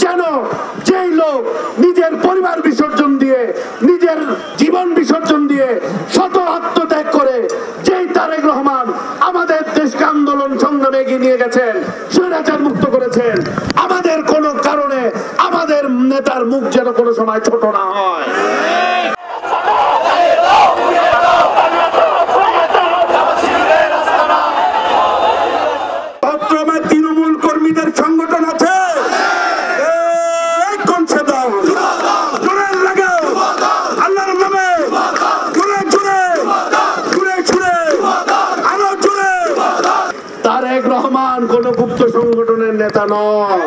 যেন যেই লোক নিজের পরিবার বিসর্জন দিয়ে, নিজের জীবন বিসর্জন দিয়ে শত আত্মত্যাগ করে যেই তারেক রহমান আমাদের দেশকে আন্দোলন সংগ্রামে এগিয়ে নিয়ে গেছেন, স্বৈরাচার মুক্ত করেছেন, আমাদের কোনো কারণে আমাদের নেতার মুখ যেন কোনো সময় ছোট না হয়। তৃণমূল কর্মীদের সংগঠন আছে, তারেক রহমান কোন গুপ্ত সংগঠনের নেতা নন,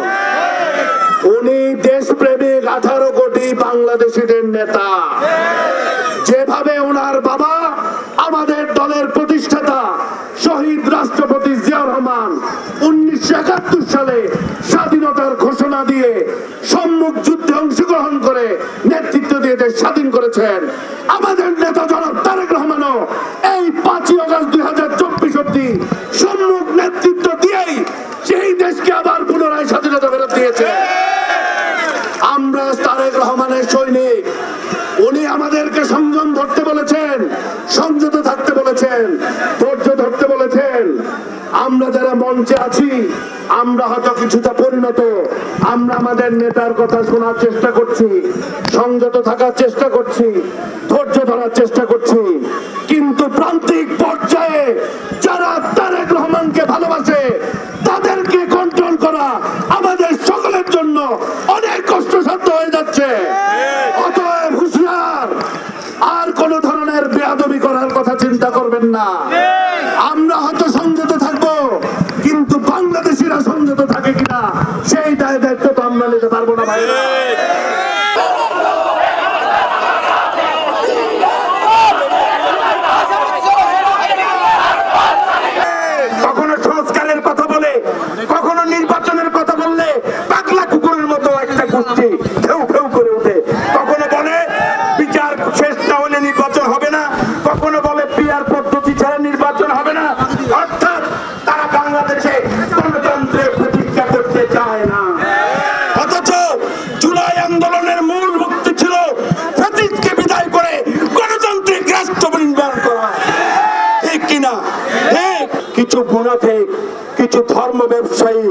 উনি দেশপ্রেমিক 18 কোটি বাংলাদেশিদের নেতা। যেভাবে ওনার বাবা আমাদের দলের প্রতিষ্ঠাতা শহীদ রাষ্ট্রপতি জিয়াউর রহমান 1971 সালে স্বাধীনতার ঘোষণা দিয়ে সম্মুখ যুদ্ধে অংশগ্রহণ করে নেতৃত্ব দিয়ে দেশ স্বাধীন করেছেন, আমাদের নেতা জনাব তারেক রহমানও এই 5ই আগস্ট 2024 অব্দি সম্মুখ নেতৃত্ব দিয়েই সেই দেশকে আবার পুনরায় স্বাধীনতা ফেরত দিয়েছে। আমরা তারেক রহমানের সৈনিক, উনি আমাদেরকে সংযম ধরতে বলেছেন, সংযত থাকতে বলেছেন, ধৈর্য ধরতে বলেছেন। আমরা যারা মঞ্চে আছি আমরা হয়তো কিছুটা পরিণত, আমরা আমাদের নেতার কথা শোনার চেষ্টা করছি, সংযত থাকার চেষ্টা করছি, ধৈর্য ধরার চেষ্টা করছি, কিন্তু প্রান্তিক পর্যায়ে যারা তারেক রহমানকে ভালোবাসে তাদেরকে কন্ট্রোল করা আমাদের সকলের জন্য অনেক কষ্টসাধ্য হয়ে যাচ্ছে। অতএব হুঁশিয়ার, আর কোন ধরনের বেয়াদবি করার কথা চিন্তা করবেন না। আমরা হয়তো সংযত থাকবো, কিন্তু বাংলাদেশিরা সংযত থাকে কিনা সেই দায়িত্ব তো আমরা নিতে পারবো না ভাই। কখনো সংস্কারের কথা বলে, কখনো নির্বাচনের কথা বললে পাগলা কুকুরের মতো একটা গোষ্ঠী ফেউ ফেউ করে ওঠে। কখনো বলে বিচার শেষ না হলে নির্বাচন হবে না, কখনো বলে পিআর পদ্ধতি ছাড়া নির্বাচন হবে না। অর্থাৎ তারা বাংলাদেশে গণতন্ত্রের প্রতিষ্ঠা করতে চায় না। অথচ জুলাই আন্দোলনের মূল মুক্তি ছিল ফ্যাসিস্টকে বিদায় করে গণতান্ত্রিক রাষ্ট্র নির্মাণ করা, ঠিক কিনা? ঠিক। কিছু মুনাফিক, কিছু ধর্ম ব্যবসায়ী,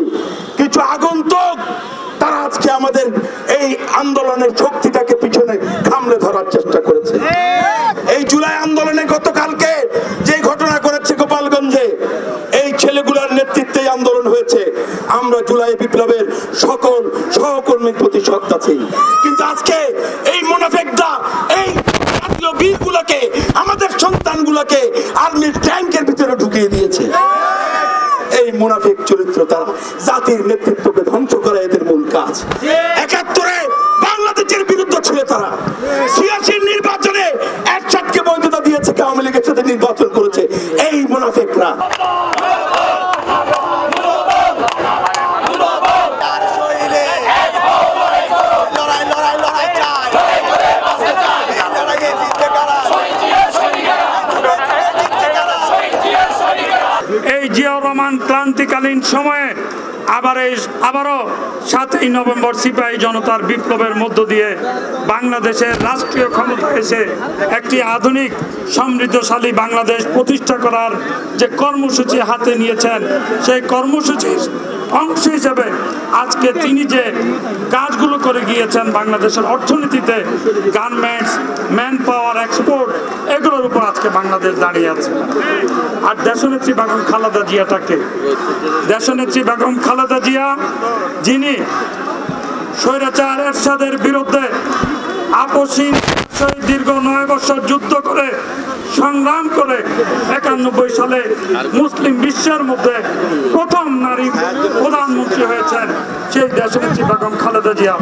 কিছু আগন্তুক তারা আজকে আমাদের এই আন্দোলনের শক্তিটাকে পিছনে খামলে ধরার চেষ্টা করেছে। এই জুলাই আন্দোলনে গতকালকে যে ঘটনা করেছে গোপালগঞ্জে, এই ছেলেগুলোর নেতৃত্বে আন্দোলন হয়েছে। আমরা জুলাই বিপ্লবের সকল সহকর্মীর প্রতি শ্রদ্ধাশীল, কিন্তু আজকে এই মুনাফিকরা এই জাতীয় বীরগুলোকে, আমাদের সন্তানগুলোকে আর্মির ট্যাঙ্কের ভিতরে ঢুকিয়ে দিয়েছে। এই মুনাফিক চরিত্র, তারা জাতির নেতৃত্বকে ধ্বংস করা এদের মূল কাজ। 71-এ বাংলাদেশের বিরুদ্ধে ছিল তারা, 86 নির্বাচনে একসাথে বৈধতা দিয়েছে, আওয়ামী লীগের সাথে নির্বাচন করেছে এই মুনাফিকরা। এই জিয়াউর রহমান ক্রান্তিকালীন সময়ে আবারও 7ই নভেম্বর সিপাহী জনতার বিপ্লবের মধ্য দিয়ে বাংলাদেশের রাষ্ট্রীয় ক্ষমতা এসে একটি আধুনিক সমৃদ্ধশালী বাংলাদেশ প্রতিষ্ঠা করার যে কর্মসূচি হাতে নিয়েছেন, সেই কর্মসূচির অংশ হিসেবে আজকে তিনি যে কাজগুলো করে গিয়েছেন বাংলাদেশের অর্থনীতিতে, গার্মেন্টস, ম্যান পাওয়ার, এক্সপোর্ট, এগুলোর উপর আজকে বাংলাদেশ দাঁড়িয়ে আছে। আর দেশনেত্রী বেগম খালেদা জিয়াটাকে, দেশনেত্রী বেগম খালেদা জিয়া যিনি স্বৈরাচার এরশাদের বিরুদ্ধে আপসহীন দীর্ঘ 9 বছর যুদ্ধ করে সংগ্রাম করে 91 সালে মুসলিম বিশ্বের মধ্যে প্রথম নারী প্রধানমন্ত্রী হয়েছেন, সেই দেশনেত্রী বেগম খালেদা জিয়া